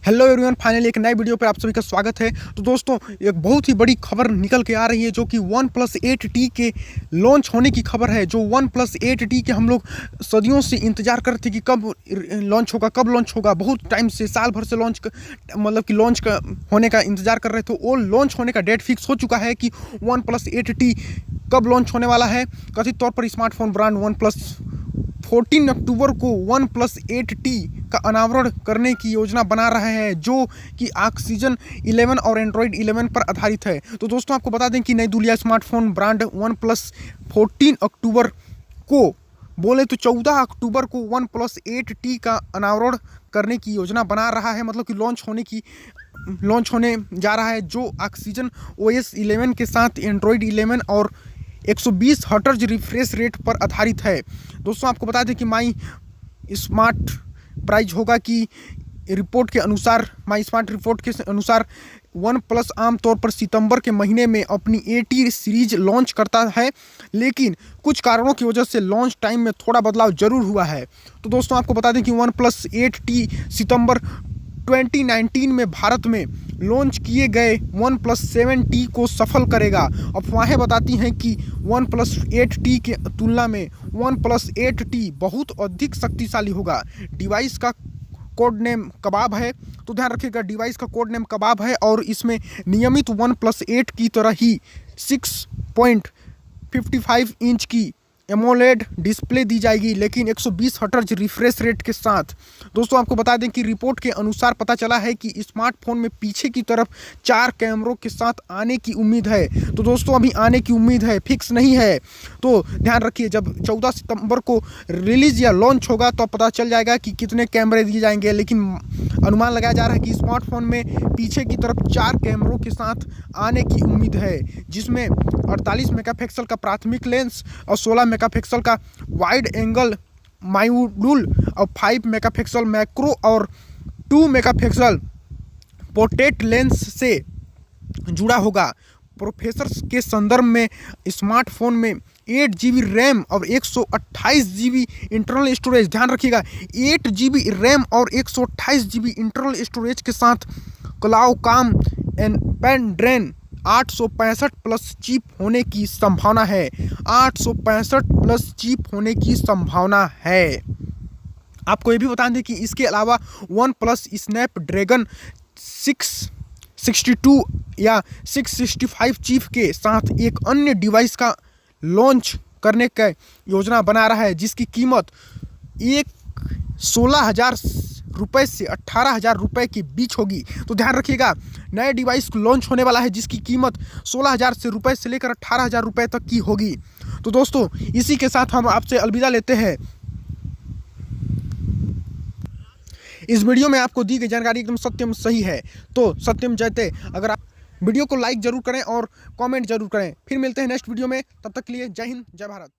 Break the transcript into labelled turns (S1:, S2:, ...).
S1: Hello everyone, finally एक नए video पर आप सभी का स्वागत है। तो दोस्तों, एक बहुत ही बड़ी खबर निकल के आ रही है जो कि OnePlus 8T के लॉन्च होने की खबर है। जो OnePlus 8T के हम लोग सदियों से इंतजार कर रहे थे कि कब लॉन्च होगा। बहुत टाइम से, साल भर से लॉन्च होने का इंतजार कर रहे थे। वो लॉन्च होने का डेट फिक्स हो चुका है कि OnePlus 8T कब लॉन्च होने वाला है। कथित तौर पर स्मार्टफोन ब्रांड OnePlus 14 अक्टूबर को OnePlus 8T का अनावरण करने की योजना बना रहा है, जो कि ऑक्सीजन 11 और एंड्रॉयड 11 पर आधारित है। तो दोस्तों, आपको बता दें कि नई दुनिया स्मार्टफोन ब्रांड OnePlus 14 अक्टूबर को, बोले तो 14 अक्टूबर को OnePlus 8T का अनावरण करने की योजना बना रहा है। मतलब कि लॉन्च होने जा रहा है, जो ऑक्सीजन OS 11 के साथ एंड्रॉयड 11 और 120 हर्ट्ज रिफ्रेश रेट पर आधारित है। दोस्तों, आपको बता दें कि माई स्मार्ट प्राइस होगा कि रिपोर्ट के अनुसार, माई स्मार्ट रिपोर्ट के अनुसार OnePlus आमतौर पर सितंबर के महीने में अपनी 80 सीरीज लॉन्च करता है, लेकिन कुछ कारणों की वजह से लॉन्च टाइम में थोड़ा बदलाव जरूर हुआ है। तो दोस्तों, आपको बता दें कि OnePlus 8T सितंबर 2019 में भारत में लॉन्च किए गए OnePlus 7T को सफल करेगा। अफवाहें बताती हैं कि OnePlus 8T के तुलना में OnePlus 8T बहुत अधिक शक्तिशाली होगा। डिवाइस का कोड नेम कबाब है, तो ध्यान रखिएगा, डिवाइस का कोड नेम कबाब है और इसमें नियमित OnePlus 8 की तरह ही 6.55 इंच की एमोलेड डिस्प्ले दी जाएगी, लेकिन 120 हर्ट्ज रिफ्रेश रेट के साथ। दोस्तों, आपको बता दें कि रिपोर्ट के अनुसार पता चला है कि स्मार्टफोन में पीछे की तरफ 4 कैमरों के साथ आने की उम्मीद है। तो दोस्तों, अभी आने की उम्मीद है, फिक्स नहीं है। तो ध्यान रखिए, जब 14 सितंबर को रिलीज या लॉन्च होगा तो पता चल जाएगा कि कितने कैमरे दिए जाएंगे। लेकिन अनुमान लगाया जा रहा है कि स्मार्टफोन में पीछे की तरफ 4 कैमरों के साथ आने की उम्मीद है, जिसमें 48 मेगापिक्सल का प्राथमिक लेंस और 16 मेगापिक्सल का वाइड एंगल मॉड्यूल और 5 मेगापिक्सल मैक्रो और 2 मेगापिक्सल पोर्ट्रेट लेंस से जुड़ा होगा। प्रोसेसर के संदर्भ में स्मार्टफोन में 8 GB रैम और 128 GB इंटरनल स्टोरेज, ध्यान रखिएगा, 8 GB रैम और 128 GB इंटरनल स्टोरेज के साथ क्वालकॉम पेन 865 प्लस चिप होने की संभावना है। 865 प्लस चिप होने की संभावना है। आपको ये भी बता दें कि इसके अलावा OnePlus स्नैपड्रैगन 662 या 665 चिप के साथ एक अन्य डिवाइस का लॉन्च करने का योजना बना रहा है, जिसकी कीमत 16,000 रुपये से 18,000 रुपये के बीच होगी। तो ध्यान रखिएगा, नए डिवाइस लॉन्च होने वाला है जिसकी कीमत 16,000 रुपये से लेकर 18,000 रुपये तक की होगी। तो दोस्तों, इसी के साथ हम आपसे अलविदा लेते हैं। इस वीडियो में आपको दी गई जानकारी एकदम सत्यम सही है, तो सत्यम जयते। अगर आप वीडियो को लाइक जरूर करें और कमेंट जरूर करें। फिर मिलते हैं नेक्स्ट वीडियो में, तब तक के लिए जय हिंद, जय भारत।